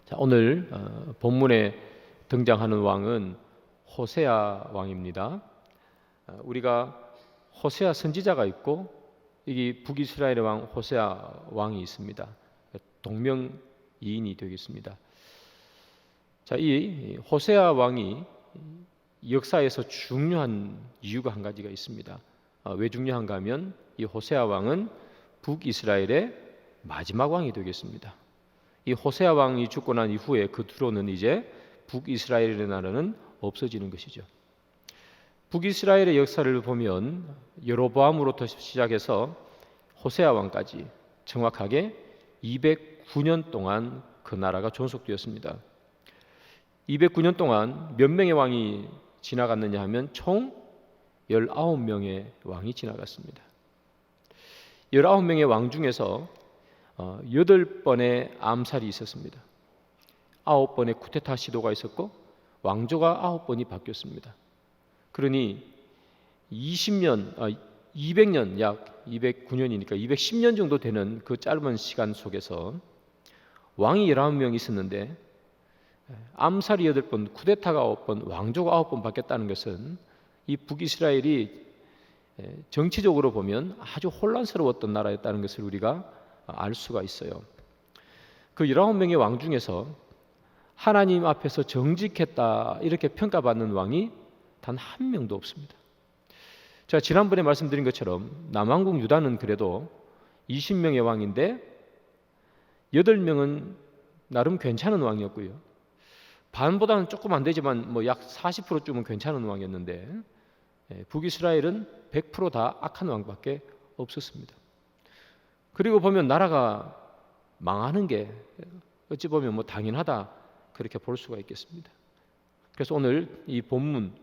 자, 오늘 본문에 등장하는 왕은 호세아 왕입니다. 우리가 호세아 선지자가 있고 여기 북이스라엘의 왕 호세아 왕이 있습니다. 동명이인이 되겠습니다. 자, 이 호세아 왕이 역사에서 중요한 이유가 한 가지가 있습니다. 왜 중요한가 하면 이 호세아 왕은 북이스라엘의 마지막 왕이 되겠습니다. 이 호세아 왕이 죽고 난 이후에 그 뒤로는 이제 북이스라엘의 나라는 없어지는 것이죠. 북이스라엘의 역사를 보면 여로보암으로부터 시작해서 호세아 왕까지 정확하게 209년 동안 그 나라가 존속되었습니다. 209년 동안 몇 명의 왕이 지나갔느냐 하면 총 19명의 왕이 지나갔습니다. 19명의 왕 중에서 8번의 암살이 있었습니다. 9번의 쿠데타 시도가 있었고 왕조가 9번이 바뀌었습니다. 그러니 200년, 약 209년이니까 210년 정도 되는 그 짧은 시간 속에서 왕이 19명이 있었는데 암살이 8번, 쿠데타가 9번, 왕조가 9번 바뀌었다는 것은 이 북이스라엘이 정치적으로 보면 아주 혼란스러웠던 나라였다는 것을 우리가 알 수가 있어요. 그 19명의 왕 중에서 하나님 앞에서 정직했다 이렇게 평가받는 왕이 단 한 명도 없습니다. 제가 지난번에 말씀드린 것처럼 남왕국 유다는 그래도 20명의 왕인데 8명은 나름 괜찮은 왕이었고요. 반보다는 조금 안 되지만 약 40%쯤은 괜찮은 왕이었는데 북이스라엘은 100% 다 악한 왕밖에 없었습니다. 그리고 보면 나라가 망하는 게 어찌 보면 당연하다 그렇게 볼 수가 있겠습니다. 그래서 오늘 이 본문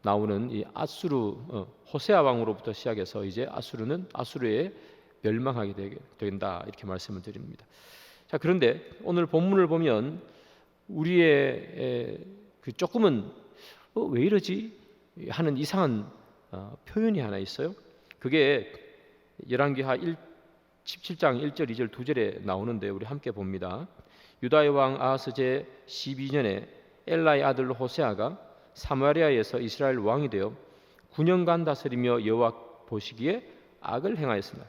나오는 이 아수르 호세아 왕으로부터 시작해서 이제 아수르에 멸망하게 된다 이렇게 말씀을 드립니다. 자, 그런데 오늘 본문을 보면 우리의 조금은 왜 이러지 하는 이상한 표현이 하나 있어요. 그게 열왕기하 17장 1절 2절 2절에 나오는데 우리 함께 봅니다. 유다의 왕 아하스 제 12년에 엘라의 아들 호세아가 사마리아에서 이스라엘 왕이 되어 9년간 다스리며 여호와 보시기에 악을 행하였으나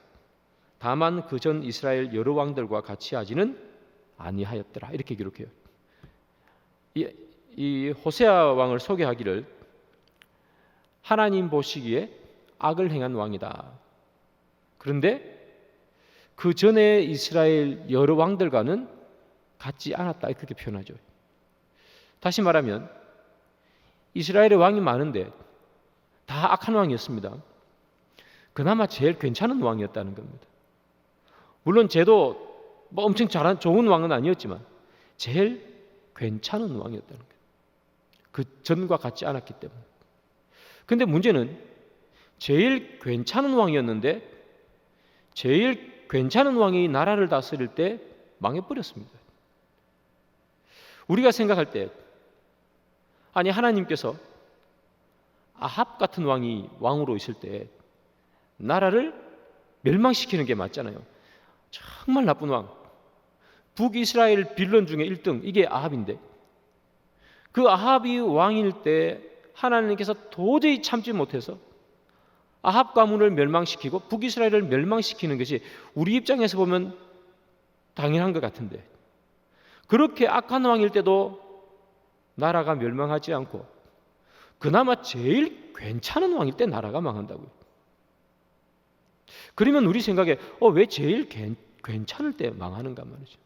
다만 그 전 이스라엘 여러 왕들과 같이 하지는 아니하였더라 이렇게 기록해요. 이 호세아 왕을 소개하기를 하나님 보시기에 악을 행한 왕이다. 그런데 그 전에 이스라엘 여러 왕들과는 같지 않았다 그렇게 표현하죠. 다시 말하면 이스라엘의 왕이 많은데 다 악한 왕이었습니다. 그나마 제일 괜찮은 왕이었다는 겁니다. 물론 쟤도 엄청 좋은 왕은 아니었지만 제일 괜찮은 왕이었다는 거예요. 그 전과 같지 않았기 때문에. 근데 문제는 제일 괜찮은 왕이었는데 제일 괜찮은 왕이 나라를 다스릴 때 망해버렸습니다. 우리가 생각할 때 아니 하나님께서 아합 같은 왕이 왕으로 있을 때 나라를 멸망시키는 게 맞잖아요. 정말 나쁜 왕. 북이스라엘 빌런 중에 1등 이게 아합인데 그 아합이 왕일 때 하나님께서 도저히 참지 못해서 아합 가문을 멸망시키고 북이스라엘을 멸망시키는 것이 우리 입장에서 보면 당연한 것 같은데 그렇게 악한 왕일 때도 나라가 멸망하지 않고 그나마 제일 괜찮은 왕일 때 나라가 망한다고요. 그러면 우리 생각에 왜 제일 괜찮을 때 망하는가 말이죠.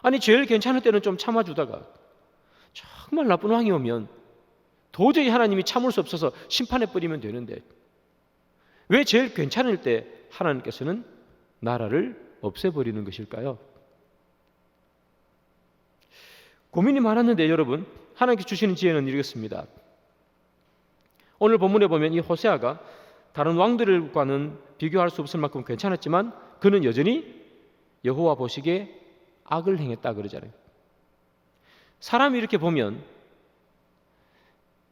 아니 제일 괜찮을 때는 좀 참아주다가 정말 나쁜 왕이 오면 도저히 하나님이 참을 수 없어서 심판해버리면 되는데 왜 제일 괜찮을 때 하나님께서는 나라를 없애버리는 것일까요? 고민이 많았는데 여러분 하나님께 주시는 지혜는 이렇습니다. 오늘 본문에 보면 이 호세아가 다른 왕들과는 비교할 수 없을 만큼 괜찮았지만 그는 여전히 여호와 보시기에 악을 행했다 그러잖아요. 사람이 이렇게 보면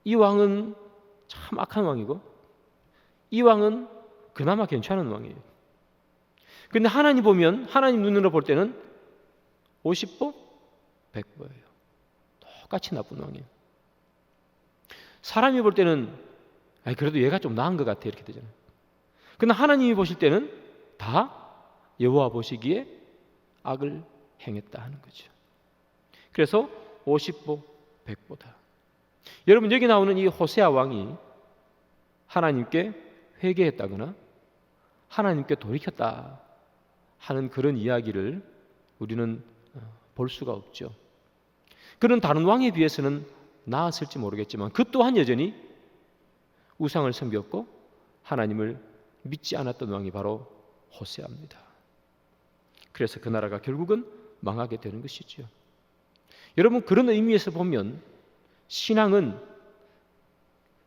이 왕은 참 악한 왕이고 이 왕은 그나마 괜찮은 왕이에요. 근데 하나님 보면 하나님 눈으로 볼 때는 50보 100보예요. 똑같이 나쁜 왕이에요. 사람이 볼 때는 그래도 얘가 좀 나은 것 같아 이렇게 되잖아요. 그러나 하나님이 보실 때는 다 여호와 보시기에 악을 행했다 하는 거죠. 그래서 50보 100보다. 여러분, 여기 나오는 이 호세아 왕이 하나님께 회개했다거나 하나님께 돌이켰다 하는 그런 이야기를 우리는 볼 수가 없죠. 그런 다른 왕에 비해서는 나았을지 모르겠지만 그 또한 여전히 우상을 섬겼고 하나님을 믿지 않았던 왕이 바로 호세아입니다. 그래서 그 나라가 결국은 망하게 되는 것이죠. 여러분, 그런 의미에서 보면 신앙은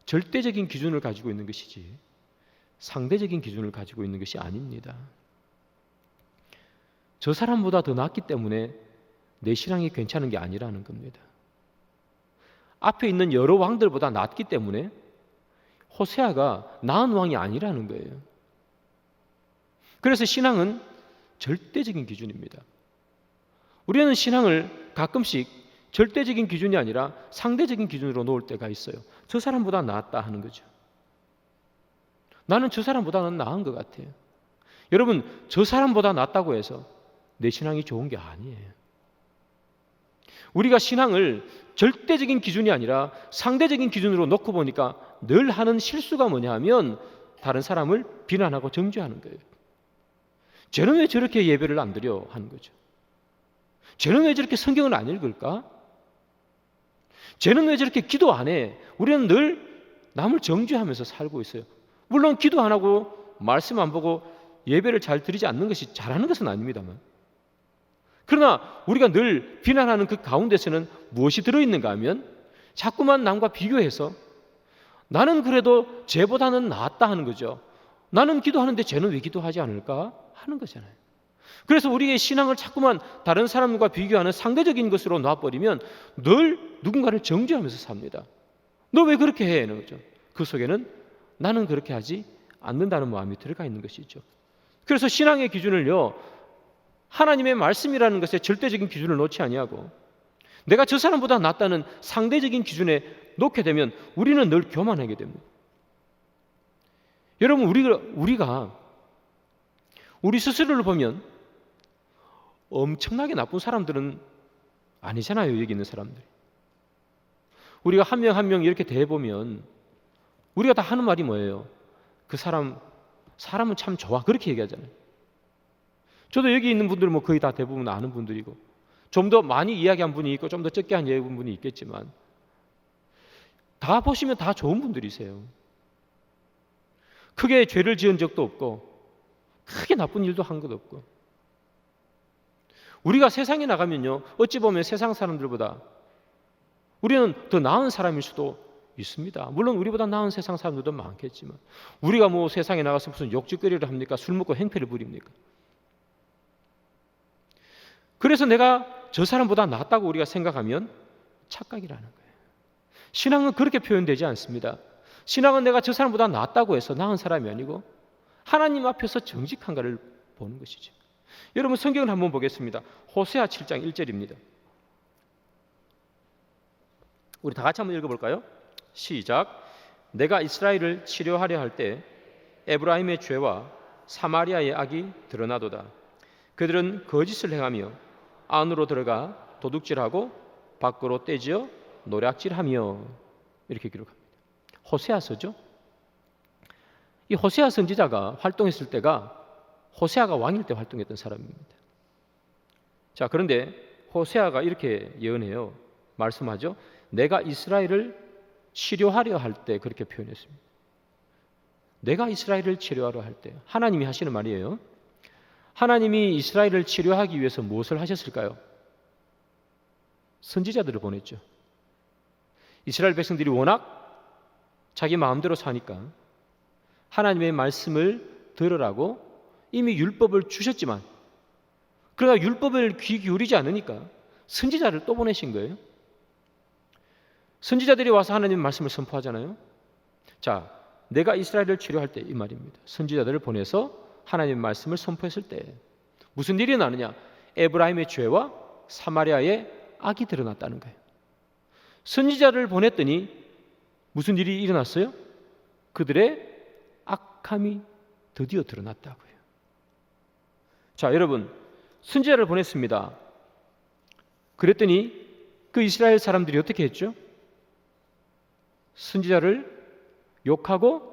절대적인 기준을 가지고 있는 것이지 상대적인 기준을 가지고 있는 것이 아닙니다. 저 사람보다 더 낫기 때문에 내 신앙이 괜찮은 게 아니라는 겁니다. 앞에 있는 여러 왕들보다 낫기 때문에 호세아가 나은 왕이 아니라는 거예요. 그래서 신앙은 절대적인 기준입니다. 우리는 신앙을 가끔씩 절대적인 기준이 아니라 상대적인 기준으로 놓을 때가 있어요. 저 사람보다 낫다 하는 거죠. 나는 저 사람보다는 나은 것 같아요. 여러분, 저 사람보다 낫다고 해서 내 신앙이 좋은 게 아니에요. 우리가 신앙을 절대적인 기준이 아니라 상대적인 기준으로 놓고 보니까 늘 하는 실수가 뭐냐 하면 다른 사람을 비난하고 정죄하는 거예요. 쟤는 왜 저렇게 예배를 안 드려 하는 거죠. 쟤는 왜 저렇게 성경을 안 읽을까? 쟤는 왜 저렇게 기도 안 해? 우리는 늘 남을 정죄하면서 살고 있어요. 물론 기도 안 하고 말씀 안 보고 예배를 잘 드리지 않는 것이 잘하는 것은 아닙니다만, 그러나 우리가 늘 비난하는 그 가운데서는 무엇이 들어있는가 하면 자꾸만 남과 비교해서 나는 그래도 쟤보다는 낫다 하는 거죠. 나는 기도하는데 쟤는 왜 기도하지 않을까 하는 거잖아요. 그래서 우리의 신앙을 자꾸만 다른 사람과 비교하는 상대적인 것으로 놔버리면 늘 누군가를 정죄하면서 삽니다. 너 왜 그렇게 해? 하는 거죠. 그 속에는 나는 그렇게 하지 않는다는 마음이 들어가 있는 것이죠. 그래서 신앙의 기준을요, 하나님의 말씀이라는 것에 절대적인 기준을 놓지 아니하고 내가 저 사람보다 낫다는 상대적인 기준에 놓게 되면 우리는 늘 교만하게 됩니다. 여러분, 우리가 우리 스스로를 보면 엄청나게 나쁜 사람들은 아니잖아요. 여기 있는 사람들. 우리가 한 명 한 명 이렇게 대해보면 우리가 다 하는 말이 뭐예요? 그 사람은 참 좋아. 그렇게 얘기하잖아요. 저도 여기 있는 분들은 뭐 거의 다 대부분 아는 분들이고 좀 더 많이 이야기한 분이 있고 좀 더 적게 한 분이 있겠지만 다 보시면 다 좋은 분들이세요. 크게 죄를 지은 적도 없고 크게 나쁜 일도 한 것 없고. 우리가 세상에 나가면요, 어찌 보면 세상 사람들보다 우리는 더 나은 사람일 수도 있습니다. 물론 우리보다 나은 세상 사람들도 많겠지만 우리가 뭐 세상에 나가서 무슨 욕짓거리를 합니까? 술 먹고 행패를 부립니까? 그래서 내가 저 사람보다 낫다고 우리가 생각하면 착각이라는 거예요. 신앙은 그렇게 표현되지 않습니다. 신앙은 내가 저 사람보다 낫다고 해서 나은 사람이 아니고 하나님 앞에서 정직한가를 보는 것이죠. 여러분, 성경을 한번 보겠습니다. 호세아 7장 1절입니다. 우리 다 같이 한번 읽어볼까요? 시작. 내가 이스라엘을 치료하려 할 때 에브라임의 죄와 사마리아의 악이 드러나도다. 그들은 거짓을 행하며 안으로 들어가 도둑질하고 밖으로 떼지어 노략질하며, 이렇게 기록합니다. 호세아서죠. 이 호세아 선지자가 활동했을 때가 호세아가 왕일 때 활동했던 사람입니다. 자, 그런데 호세아가 이렇게 예언해요. 말씀하죠. 내가 이스라엘을 치료하려 할 때, 그렇게 표현했습니다. 내가 이스라엘을 치료하려 할 때, 하나님이 하시는 말이에요. 하나님이 이스라엘을 치료하기 위해서 무엇을 하셨을까요? 선지자들을 보냈죠. 이스라엘 백성들이 워낙 자기 마음대로 사니까 하나님의 말씀을 들으라고 이미 율법을 주셨지만, 그러나 율법을 귀 기울이지 않으니까 선지자를 또 보내신 거예요. 선지자들이 와서 하나님의 말씀을 선포하잖아요. 자, 내가 이스라엘을 치료할 때, 이 말입니다. 선지자들을 보내서 하나님의 말씀을 선포했을 때 무슨 일이 나느냐? 에브라임의 죄와 사마리아의 악이 드러났다는 거예요. 선지자를 보냈더니 무슨 일이 일어났어요? 그들의 악함이 드디어 드러났다고요. 자, 여러분, 선지자를 보냈습니다. 그랬더니 그 이스라엘 사람들이 어떻게 했죠? 선지자를 욕하고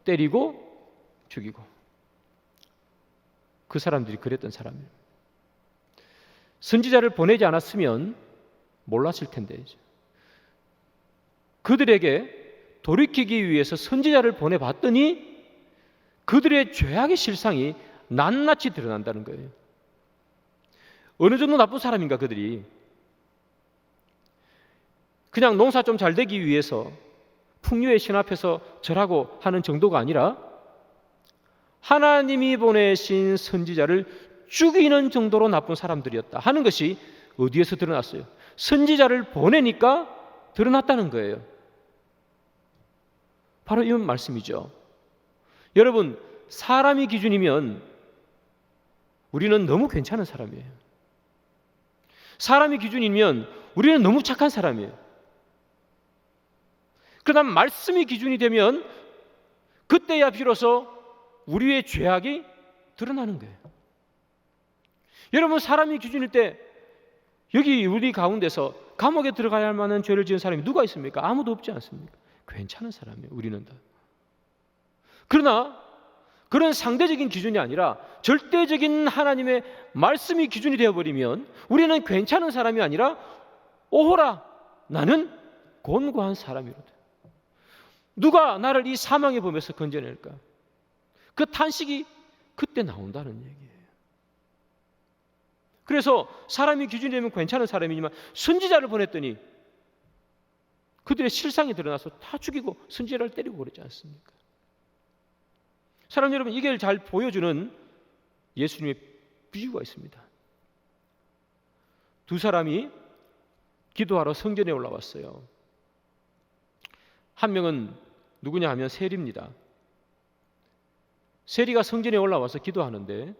때리고 죽이고. 그 사람들이 그랬던 사람이에요. 선지자를 보내지 않았으면 몰랐을 텐데, 그들에게 돌이키기 위해서 선지자를 보내봤더니 그들의 죄악의 실상이 낱낱이 드러난다는 거예요. 어느 정도 나쁜 사람인가 그들이. 그냥 농사 좀 잘 되기 위해서 풍류의 신 앞에서 절하고 하는 정도가 아니라 하나님이 보내신 선지자를 죽이는 정도로 나쁜 사람들이었다 하는 것이 어디에서 드러났어요? 선지자를 보내니까 드러났다는 거예요. 바로 이 말씀이죠. 여러분, 사람이 기준이면 우리는 너무 괜찮은 사람이에요. 사람이 기준이면 우리는 너무 착한 사람이에요. 그다음 말씀이 기준이 되면 그때야 비로소 우리의 죄악이 드러나는 거예요. 여러분, 사람이 기준일 때 여기 우리 가운데서 감옥에 들어가야 할 만한 죄를 지은 사람이 누가 있습니까? 아무도 없지 않습니까? 괜찮은 사람이에요. 우리는 다. 그러나 그런 상대적인 기준이 아니라 절대적인 하나님의 말씀이 기준이 되어버리면 우리는 괜찮은 사람이 아니라 오호라, 나는 곤고한 사람이로다. 누가 나를 이 사망의 범에서 건져낼까? 그 탄식이 그때 나온다는 얘기예요. 그래서 사람이 기준이 되면 괜찮은 사람이지만 선지자를 보냈더니 그들의 실상이 드러나서 다 죽이고 선지자를 때리고 그러지 않습니까? 사람 여러분, 이게 잘 보여주는 예수님의 비유가 있습니다. 두 사람이 기도하러 성전에 올라왔어요. 한 명은 누구냐 하면 세리입니다. 세리가 성전에 올라와서 기도하는데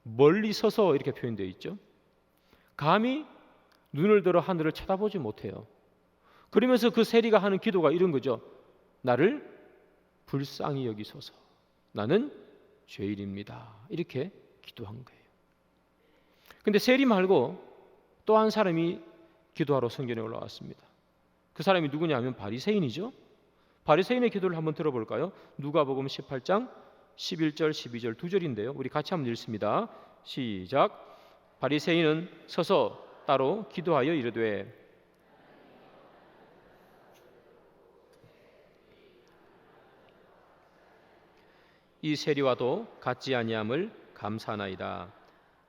멀리 서서 이렇게 표현되어 있죠. 감히 눈을 들어 하늘을 쳐다보지 못해요. 그러면서 그 세리가 하는 기도가 이런 거죠. 나를 불쌍히 여기소서. 나는 죄인입니다. 이렇게 기도한 거예요. 근데 세리 말고 또 한 사람이 기도하러 성전에 올라왔습니다. 그 사람이 누구냐 하면 바리새인이죠. 바리새인의 기도를 한번 들어볼까요? 누가복음 18장 11절 12절 두 절인데요. 우리 같이 한번 읽습니다. 시작. 바리새인은 서서 따로 기도하여 이르되 이 세리와도 같지 아니함을 감사하나이다.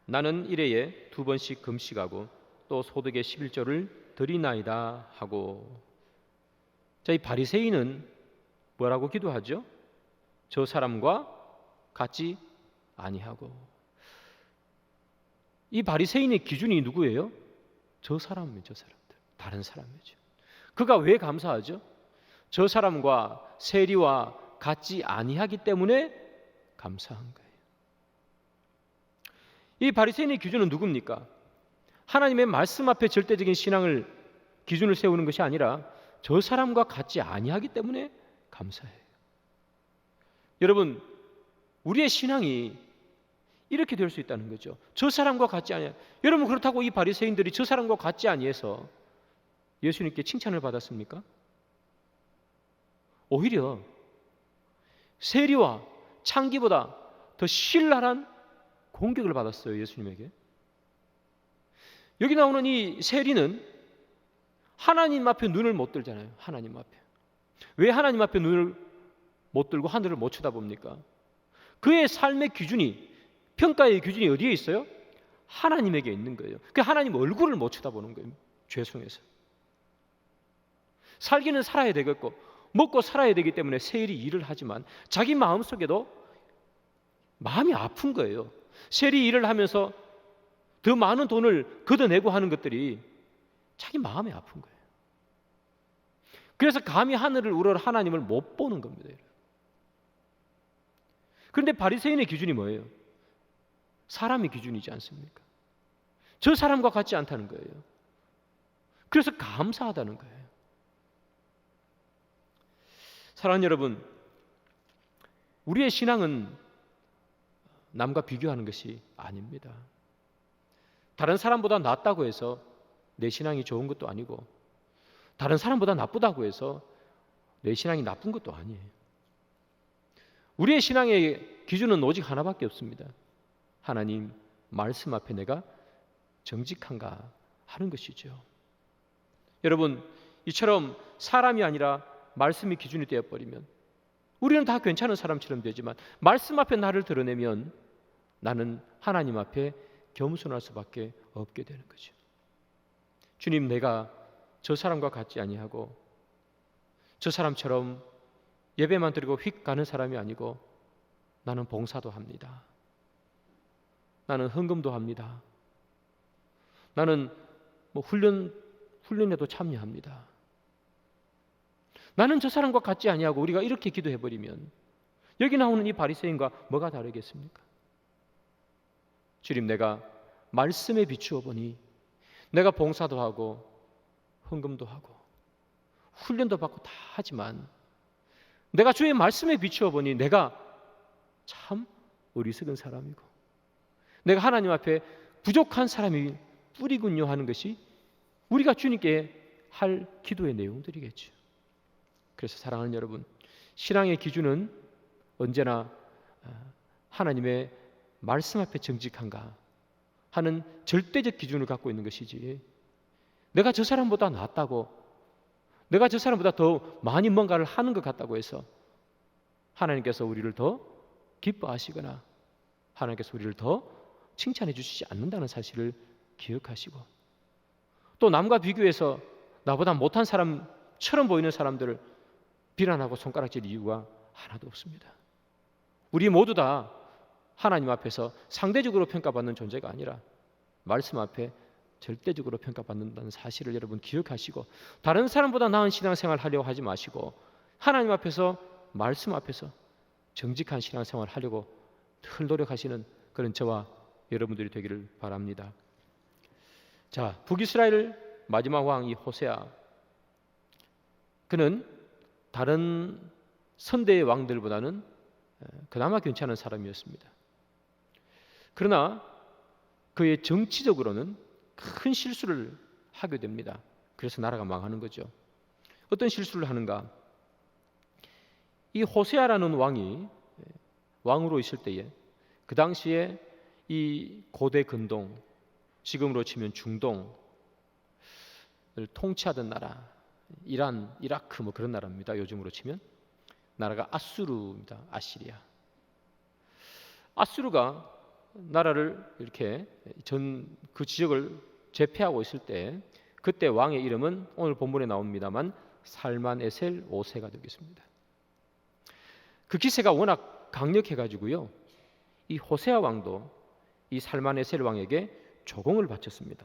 나는 일해에 2번씩 금식하고 또 소득의 11조를 드리나이다 하고. 자, 이 바리새인은 뭐라고 기도하죠? 저 사람과 같지 아니하고. 이 바리새인의 기준이 누구예요? 저 사람이에요. 저 사람들. 다른 사람이죠. 그가 왜 감사하죠? 저 사람과 세리와 같지 아니하기 때문에 감사한 거예요. 이 바리새인의 기준은 누굽니까? 하나님의 말씀 앞에 절대적인 신앙을 기준을 세우는 것이 아니라 저 사람과 같지 아니하기 때문에 감사해요. 여러분, 우리의 신앙이 이렇게 될 수 있다는 거죠. 저 사람과 같지 아니하. 여러분, 그렇다고 이 바리새인들이 저 사람과 같지 아니해서 예수님께 칭찬을 받았습니까? 오히려 세리와 창기보다 더 신랄한 공격을 받았어요. 예수님에게. 여기 나오는 이 세리는 하나님 앞에 눈을 못 들잖아요. 하나님 앞에. 왜 하나님 앞에 눈을 못 들고 하늘을 못 쳐다봅니까? 그의 삶의 기준이, 평가의 기준이 어디에 있어요? 하나님에게 있는 거예요. 그 하나님 얼굴을 못 쳐다보는 거예요. 죄송해서. 살기는 살아야 되겠고 먹고 살아야 되기 때문에 세리 일을 하지만 자기 마음속에도 마음이 아픈 거예요. 세리 일을 하면서 더 많은 돈을 걷어내고 하는 것들이 자기 마음이 아픈 거예요. 그래서 감히 하늘을 우러러 하나님을 못 보는 겁니다. 그런데 바리새인의 기준이 뭐예요? 사람의 기준이지 않습니까? 저 사람과 같지 않다는 거예요. 그래서 감사하다는 거예요. 사랑하는 여러분, 우리의 신앙은 남과 비교하는 것이 아닙니다. 다른 사람보다 낫다고 해서 내 신앙이 좋은 것도 아니고, 다른 사람보다 나쁘다고 해서 내 신앙이 나쁜 것도 아니에요. 우리의 신앙의 기준은 오직 하나밖에 없습니다. 하나님 말씀 앞에 내가 정직한가 하는 것이죠. 여러분, 이처럼 사람이 아니라 말씀이 기준이 되어버리면 우리는 다 괜찮은 사람처럼 되지만 말씀 앞에 나를 드러내면 나는 하나님 앞에 겸손할 수밖에 없게 되는 거죠. 주님, 내가 저 사람과 같지 아니하고 저 사람처럼 예배만 드리고 휙 가는 사람이 아니고 나는 봉사도 합니다. 나는 헌금도 합니다. 나는 훈련에도 참여합니다. 나는 저 사람과 같지 아니하고 우리가 이렇게 기도해버리면 여기 나오는 이 바리새인과 뭐가 다르겠습니까? 주님, 내가 말씀에 비추어 보니 내가 봉사도 하고 헌금도 하고 훈련도 받고 다 하지만 내가 주의 말씀에 비추어 보니 내가 참 어리석은 사람이고 내가 하나님 앞에 부족한 사람이 뿌리군요 하는 것이 우리가 주님께 할 기도의 내용들이겠죠. 그래서 사랑하는 여러분, 신앙의 기준은 언제나 하나님의 말씀 앞에 정직한가 하는 절대적 기준을 갖고 있는 것이지, 내가 저 사람보다 낫다고, 내가 저 사람보다 더 많이 뭔가를 하는 것 같다고 해서 하나님께서 우리를 더 기뻐하시거나 하나님께서 우리를 더 칭찬해 주시지 않는다는 사실을 기억하시고, 또 남과 비교해서 나보다 못한 사람처럼 보이는 사람들을 비난하고 손가락질 이유가 하나도 없습니다. 우리 모두 다 하나님 앞에서 상대적으로 평가받는 존재가 아니라 말씀 앞에 절대적으로 평가받는다는 사실을 여러분 기억하시고, 다른 사람보다 나은 신앙생활 하려고 하지 마시고 하나님 앞에서, 말씀 앞에서 정직한 신앙생활 하려고 늘 노력하시는 그런 저와 여러분들이 되기를 바랍니다. 자, 북이스라엘 마지막 왕 이 호세아, 그는 다른 선대의 왕들보다는 그나마 괜찮은 사람이었습니다. 그러나 그의 정치적으로는 큰 실수를 하게 됩니다. 그래서 나라가 망하는 거죠. 어떤 실수를 하는가? 이 호세아라는 왕이 왕으로 있을 때에 그 당시에 이 고대 근동, 지금으로 치면 중동을 통치하던 나라, 이란, 이라크 뭐 그런 나라입니다. 요즘으로 치면 나라가 아수르입니다. 아시리아. 아수르가 나라를 이렇게 그 지역을 제패하고 있을 때 그때 왕의 이름은 오늘 본문에 나옵니다만 살만에셀 5세가 되겠습니다. 그 기세가 워낙 강력해가지고요, 이 호세아 왕도 이 살만에셀 왕에게 조공을 바쳤습니다.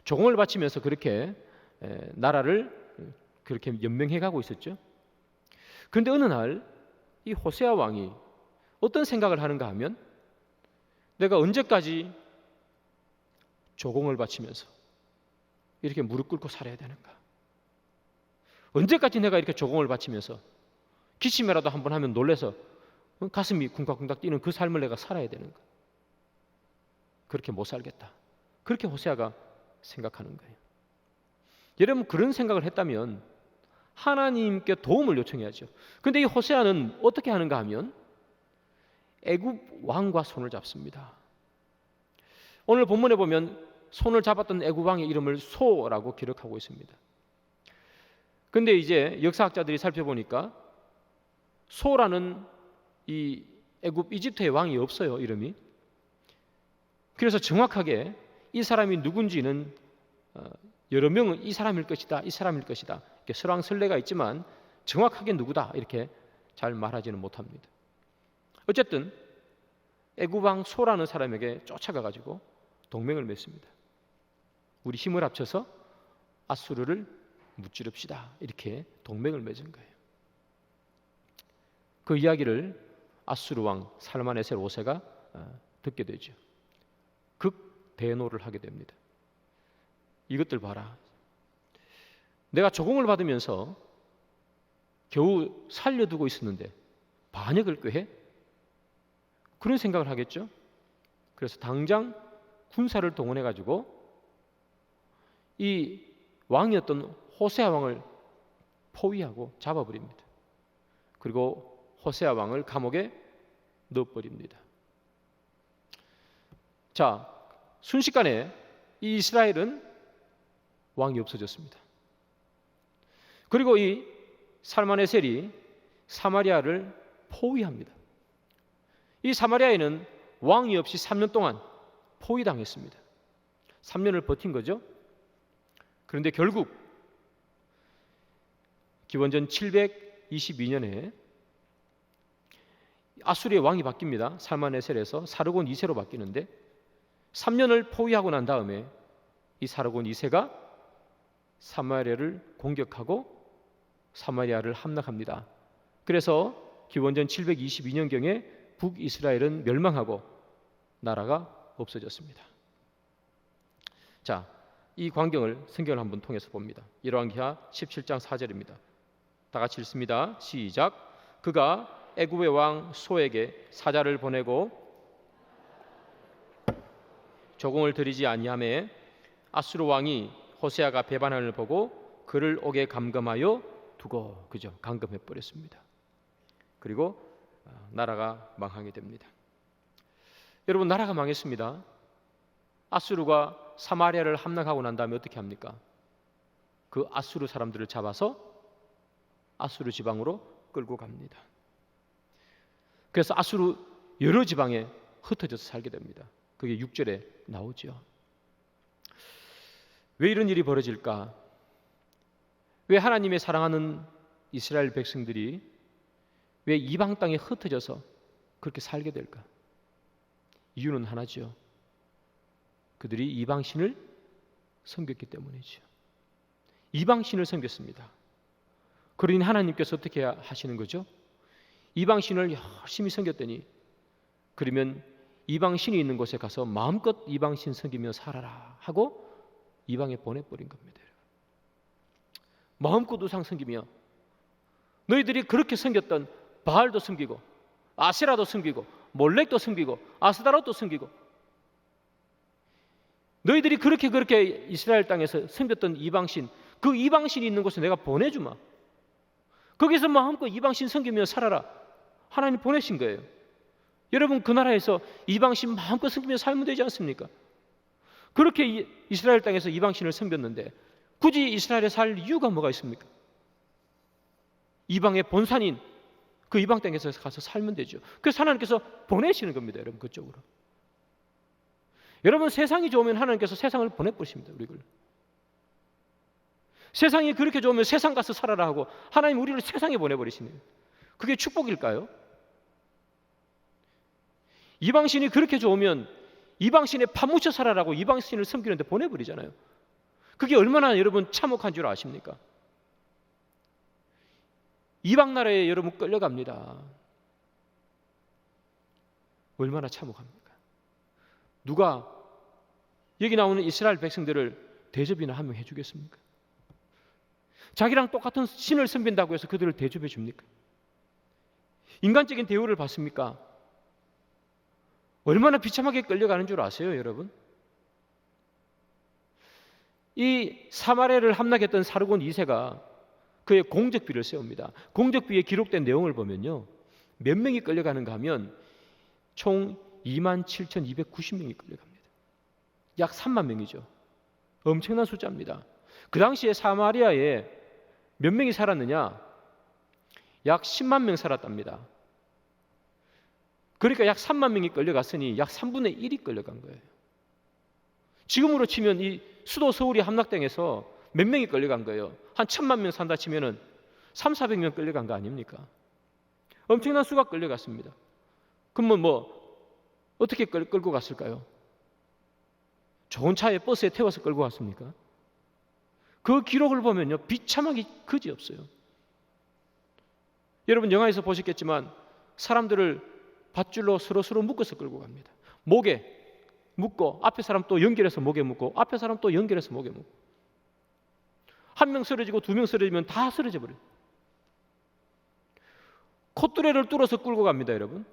조공을 바치면서 그렇게 나라를 그렇게 연명해가고 있었죠. 그런데 어느 날 이 호세아 왕이 어떤 생각을 하는가 하면, 내가 언제까지 조공을 바치면서 이렇게 무릎 꿇고 살아야 되는가? 언제까지 내가 이렇게 조공을 바치면서 기침이라도 한번 하면 놀래서 가슴이 쿵닥쿵닥 뛰는 그 삶을 내가 살아야 되는가? 그렇게 못 살겠다. 그렇게 호세아가 생각하는 거예요. 여러분, 그런 생각을 했다면 하나님께 도움을 요청해야죠. 그런데 이 호세아는 어떻게 하는가 하면 애굽 왕과 손을 잡습니다. 오늘 본문에 보면 손을 잡았던 애굽 왕의 이름을 소라고 기록하고 있습니다. 그런데 이제 역사학자들이 살펴보니까 소라는 이 애굽 이집트의 왕이 없어요, 이름이. 그래서 정확하게 이 사람이 누군지는 여러 명은 이 사람일 것이다, 이 사람일 것이다, 이렇게 설왕설래가 있지만 정확하게 누구다 이렇게 잘 말하지는 못합니다. 어쨌든 애굽 왕 소라는 사람에게 쫓아가가지고 동맹을 맺습니다. 우리 힘을 합쳐서 아수르를 무찌릅시다, 이렇게 동맹을 맺은 거예요. 그 이야기를 아수르 왕 살만에셀 5세가 듣게 되죠. 대노를 하게 됩니다. 이것들 봐라. 내가 조공을 받으면서 겨우 살려두고 있었는데 반역을 꾀해? 그런 생각을 하겠죠. 그래서 당장 군사를 동원해가지고 이 왕이었던 호세아 왕을 포위하고 잡아버립니다. 그리고 호세아 왕을 감옥에 넣어버립니다. 자, 순식간에 이 이스라엘은 왕이 없어졌습니다. 그리고 이 살마네셀이 사마리아를 포위합니다. 이 사마리아에는 왕이 없이 3년 동안 포위당했습니다. 3년을 버틴 거죠. 그런데 결국 기원전 722년에 아수리의 왕이 바뀝니다. 살마네셀에서 사르곤 2세로 바뀌는데 3년을 포위하고 난 다음에 이 사르곤 2세가 사마리아를 공격하고 사마리아를 함락합니다. 그래서 기원전 722년경에 북이스라엘은 멸망하고 나라가 없어졌습니다. 자, 이 광경을 성경을 한번 통해서 봅니다. 열왕기하 17장 4절입니다. 다 같이 읽습니다. 시작. 그가 애굽의 왕 소에게 사자를 보내고 조공을 드리지 아니하매 아수르 왕이 호세아가 배반함을 보고 그를 옥에 감금하여 두고 그죠? 감금해 버렸습니다. 그리고 나라가 망하게 됩니다. 여러분, 나라가 망했습니다. 아수르가 사마리아를 함락하고 난 다음에 어떻게 합니까? 그 아수르 사람들을 잡아서 아수르 지방으로 끌고 갑니다. 그래서 아수르 여러 지방에 흩어져서 살게 됩니다. 그게 6절에 나오죠. 왜 이런 일이 벌어질까? 왜 하나님의 사랑하는 이스라엘 백성들이 왜 이방 땅에 흩어져서 그렇게 살게 될까? 이유는 하나죠. 그들이 이방신을 섬겼기 때문이죠. 이방신을 섬겼습니다. 그러니 하나님께서 어떻게 하시는 거죠? 이방신을 열심히 섬겼더니 그러면 이방신이 있는 곳에 가서 마음껏 이방신 섬기며 살아라 하고 이방에 보내버린 겁니다. 마음껏 우상 섬기며 너희들이 그렇게 섬겼던 바알도 섬기고 아세라도 섬기고 몰렉도 섬기고 아스다롯도 섬기고 너희들이 그렇게 이스라엘 땅에서 섬겼던 이방신, 그 이방신이 있는 곳에 내가 보내주마. 거기서 마음껏 이방신 섬기며 살아라. 하나님 보내신 거예요. 여러분, 그 나라에서 이방신 마음껏 섬기며 살면 되지 않습니까? 그렇게 이스라엘 땅에서 이방신을 섬겼는데 굳이 이스라엘에 살 이유가 뭐가 있습니까? 이방의 본산인 그 이방 땅에서 가서 살면 되죠. 그래서 하나님께서 보내시는 겁니다. 여러분, 그쪽으로. 여러분, 세상이 좋으면 하나님께서 세상을 보내버리십니다. 우리를. 세상이 그렇게 좋으면 세상 가서 살아라 하고 하나님 우리를 세상에 보내버리시네요. 그게 축복일까요? 이방신이 그렇게 좋으면 이방신에 파묻혀 살아라고 이방신을 섬기는데 보내버리잖아요. 그게 얼마나 여러분 참혹한 줄 아십니까? 이방 나라에 여러분 끌려갑니다. 얼마나 참혹합니까? 누가 여기 나오는 이스라엘 백성들을 대접이나 한 명 해주겠습니까? 자기랑 똑같은 신을 섬긴다고 해서 그들을 대접해 줍니까? 인간적인 대우를 받습니까? 얼마나 비참하게 끌려가는 줄 아세요, 여러분? 이 사마리아를 함락했던 사르곤 2세가 그의 공적비를 세웁니다. 공적비에 기록된 내용을 보면요, 몇 명이 끌려가는가 하면 총 27,290명이 끌려갑니다. 약 3만 명이죠. 엄청난 숫자입니다. 그 당시에 사마리아에 몇 명이 살았느냐? 약 10만 명 살았답니다. 그러니까 약 3만 명이 끌려갔으니 약 3분의 1이 끌려간 거예요. 지금으로 치면 이 수도 서울이 함락당해서 몇 명이 끌려간 거예요? 한 1,000만 명 산다 치면은 3,400명 끌려간 거 아닙니까? 엄청난 수가 끌려갔습니다. 그러면 어떻게 끌고 갔을까요? 좋은 차에 버스에 태워서 끌고 갔습니까? 그 기록을 보면요, 비참하기 그지없어요. 여러분, 영화에서 보셨겠지만 사람들을 밧줄로 서로 묶어서 끌고 갑니다. 목에 묶고 앞에 사람 또 연결해서 목에 묶고 앞에 사람 또 연결해서 목에 묶고 한 명 쓰러지고 두 명 쓰러지면 다 쓰러져 버려요. 콧뚜레를 뚫어서 끌고 갑니다, 여러분.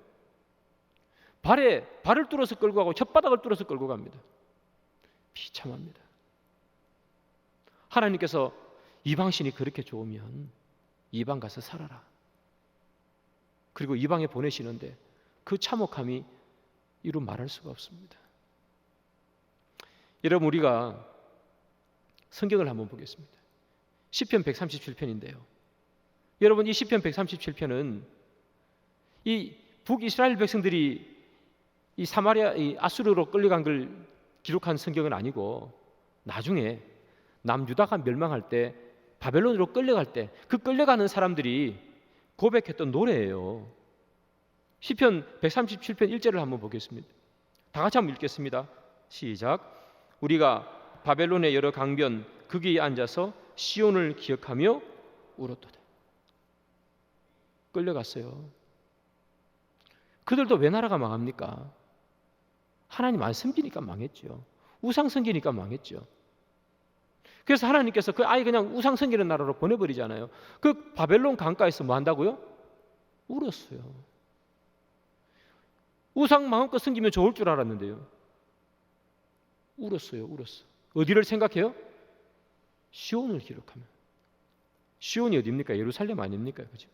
발을 뚫어서 끌고 가고 혓바닥을 뚫어서 끌고 갑니다. 비참합니다. 하나님께서 이방신이 그렇게 좋으면 이방 가서 살아라. 그리고 이방에 보내시는데 그 참혹함이 이루 말할 수가 없습니다. 여러분, 우리가 성경을 한번 보겠습니다. 시편 137편인데요. 여러분, 이 시편 137편은 이 북이스라엘 백성들이 이 사마리아, 이 아수르로 끌려간 걸 기록한 성경은 아니고 나중에 남유다가 멸망할 때 바벨론으로 끌려갈 때 그 끌려가는 사람들이 고백했던 노래예요. 시편 137편 1절을 한번 보겠습니다. 다 같이 한번 읽겠습니다. 시작. 우리가 바벨론의 여러 강변 거기에 앉아서 시온을 기억하며 울었도다. 끌려갔어요. 그들도 왜 나라가 망합니까? 하나님 안 섬기니까 망했죠. 우상 섬기니까 망했죠. 그래서 하나님께서 그 아이 그냥 우상 섬기는 나라로 보내버리잖아요. 그 바벨론 강가에서 뭐 한다고요? 울었어요. 우상 마음껏 섬기면 좋을 줄 알았는데요. 울었어요. 어디를 생각해요? 시온을 기록하면. 시온이 어디입니까? 예루살렘 아닙니까? 그죠?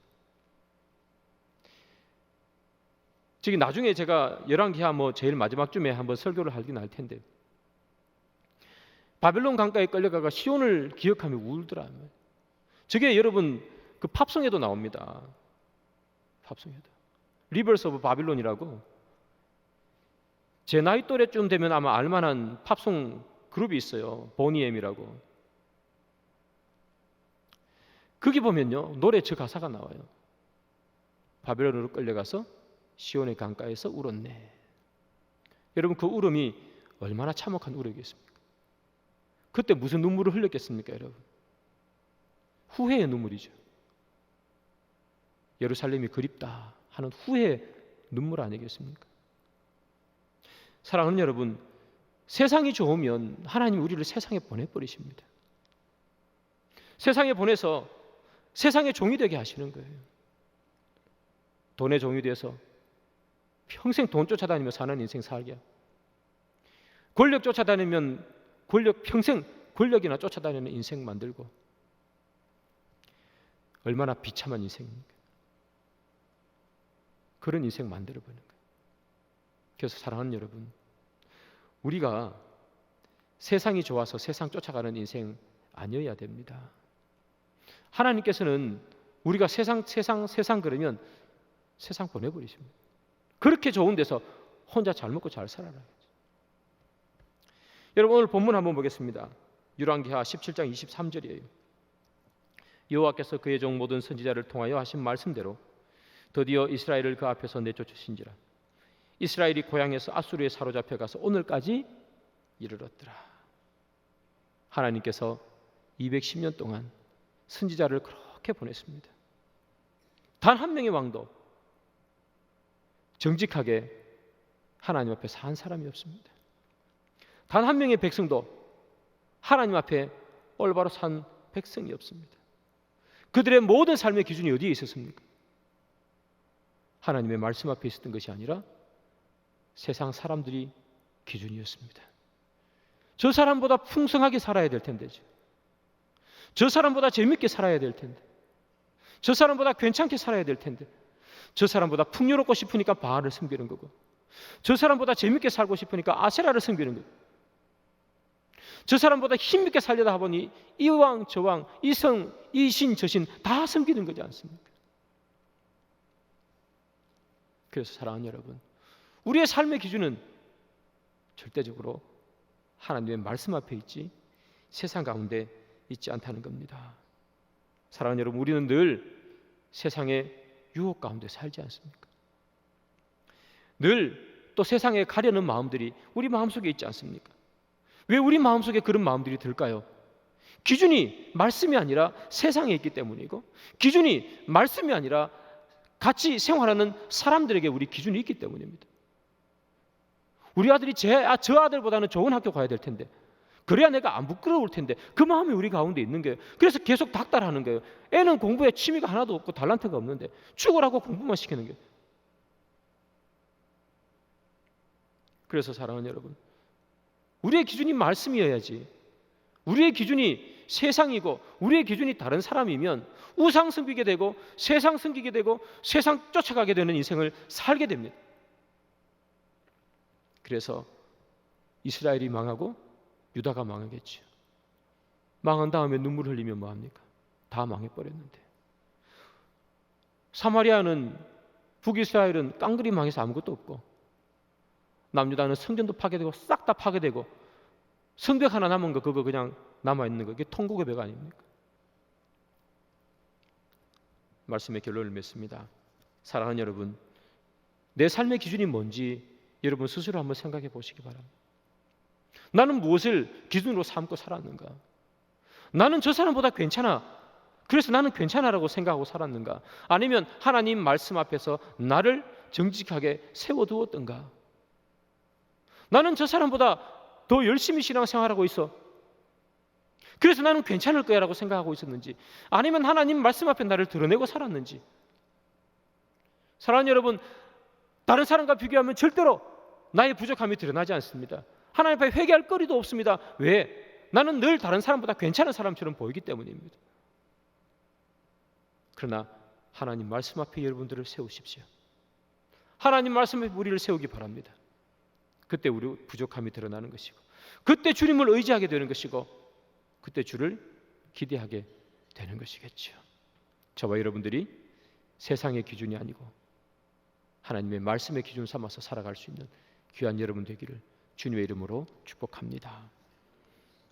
저기 나중에 제가 열왕기하 제일 마지막쯤에 한번 설교를 하긴 할 텐데 바벨론 강가에 끌려가가 시온을 기억하며 울더라. 저게 여러분 그 팝송에도 나옵니다. 팝송에도 리버스 오브 바빌론이라고 제 나이 또래쯤 되면 아마 알만한 팝송 그룹이 있어요. 보니엠이라고. 거기 보면요 노래 저 가사가 나와요. 바벨론으로 끌려가서 시온의 강가에서 울었네. 여러분 그 울음이 얼마나 참혹한 울음이겠습니까? 그때 무슨 눈물을 흘렸겠습니까, 여러분? 후회의 눈물이죠. 예루살렘이 그립다 하는 후회의 눈물 아니겠습니까? 사랑하는 여러분, 세상이 좋으면 하나님이 우리를 세상에 보내버리십니다. 세상에 보내서 세상의 종이 되게 하시는 거예요. 돈의 종이 돼서 평생 돈 쫓아다니며 사는 인생 살게 하고 권력 쫓아다니면 평생 권력이나 쫓아다니는 인생 만들고 얼마나 비참한 인생입니까? 그런 인생 만들어버리는 거예요. 그래서 사랑하는 여러분, 우리가 세상이 좋아서 세상 쫓아가는 인생 아니어야 됩니다. 하나님께서는 우리가 세상 그러면 세상 보내버리십니다. 그렇게 좋은 데서 혼자 잘 먹고 잘 살아라. 여러분 오늘 본문 한번 보겠습니다. 열왕기하 17장 23절이에요. 여호와께서 그의 종 모든 선지자를 통하여 하신 말씀대로 드디어 이스라엘을 그 앞에서 내쫓으신지라. 이스라엘이 고향에서 아수르에 사로잡혀 가서 오늘까지 이르렀더라. 하나님께서 210년 동안 선지자를 그렇게 보냈습니다. 단 한 명의 왕도 정직하게 하나님 앞에 산 사람이 없습니다. 단 한 명의 백성도 하나님 앞에 올바로 산 백성이 없습니다. 그들의 모든 삶의 기준이 어디에 있었습니까? 하나님의 말씀 앞에 있었던 것이 아니라 세상 사람들이 기준이었습니다. 저 사람보다 풍성하게 살아야 될 텐데죠. 저 사람보다 재밌게 살아야 될 텐데, 저 사람보다 괜찮게 살아야 될 텐데, 저 사람보다 풍요롭고 싶으니까 바알을 섬기는 거고, 저 사람보다 재밌게 살고 싶으니까 아세라를 섬기는 거고, 저 사람보다 힘있게 살려다 보니 이 왕 저 왕, 이 성 이 신 저 신 다 섬기는 거지 않습니까? 그래서 사랑하는 여러분, 우리의 삶의 기준은 절대적으로 하나님의 말씀 앞에 있지 세상 가운데 있지 않다는 겁니다. 사랑하는 여러분, 우리는 늘 세상의 유혹 가운데 살지 않습니까? 늘 또 세상에 가려는 마음들이 우리 마음속에 있지 않습니까? 왜 우리 마음속에 그런 마음들이 들까요? 기준이 말씀이 아니라 세상에 있기 때문이고, 기준이 말씀이 아니라 같이 생활하는 사람들에게 우리 기준이 있기 때문입니다. 우리 아들이 저 아들보다는 좋은 학교 가야 될 텐데, 그래야 내가 안 부끄러울 텐데, 그 마음이 우리 가운데 있는 거예요. 그래서 계속 닥달하는 거예요. 애는 공부에 취미가 하나도 없고 달란트가 없는데 죽으라고 공부만 시키는 거예요. 그래서 사랑하는 여러분, 우리의 기준이 말씀이어야지. 우리의 기준이 세상이고 우리의 기준이 다른 사람이면 우상 섬기게 되고 세상 섬기게 되고 세상 쫓아가게 되는 인생을 살게 됩니다. 그래서 이스라엘이 망하고 유다가 망하겠죠. 망한 다음에 눈물 흘리면 뭐합니까? 다 망해버렸는데. 사마리아는, 북이스라엘은 깡그리 망해서 아무것도 없고, 남유다는 성전도 파괴되고 싹 다 파괴되고 성벽 하나 남은 거, 그거 그냥 남아있는 거, 그게 통곡의 벽 아닙니까? 말씀의 결론을 맺습니다. 사랑하는 여러분, 내 삶의 기준이 뭔지 여러분 스스로 한번 생각해 보시기 바랍니다. 나는 무엇을 기준으로 삼고 살았는가? 나는 저 사람보다 괜찮아, 그래서 나는 괜찮아라고 생각하고 살았는가? 아니면 하나님 말씀 앞에서 나를 정직하게 세워두었던가? 나는 저 사람보다 더 열심히 신앙생활하고 있어, 그래서 나는 괜찮을 거야 라고 생각하고 있었는지, 아니면 하나님 말씀 앞에 나를 드러내고 살았는지. 사랑하는 여러분, 다른 사람과 비교하면 절대로 나의 부족함이 드러나지 않습니다. 하나님 앞에 회개할 거리도 없습니다. 왜? 나는 늘 다른 사람보다 괜찮은 사람처럼 보이기 때문입니다. 그러나 하나님 말씀 앞에 여러분들을 세우십시오. 하나님 말씀 앞에 우리를 세우기 바랍니다. 그때 우리 부족함이 드러나는 것이고, 그때 주님을 의지하게 되는 것이고, 그때 주를 기대하게 되는 것이겠죠. 저와 여러분들이 세상의 기준이 아니고 하나님의 말씀의 기준 삼아서 살아갈 수 있는 귀한 여러분 되기를 주님의 이름으로 축복합니다.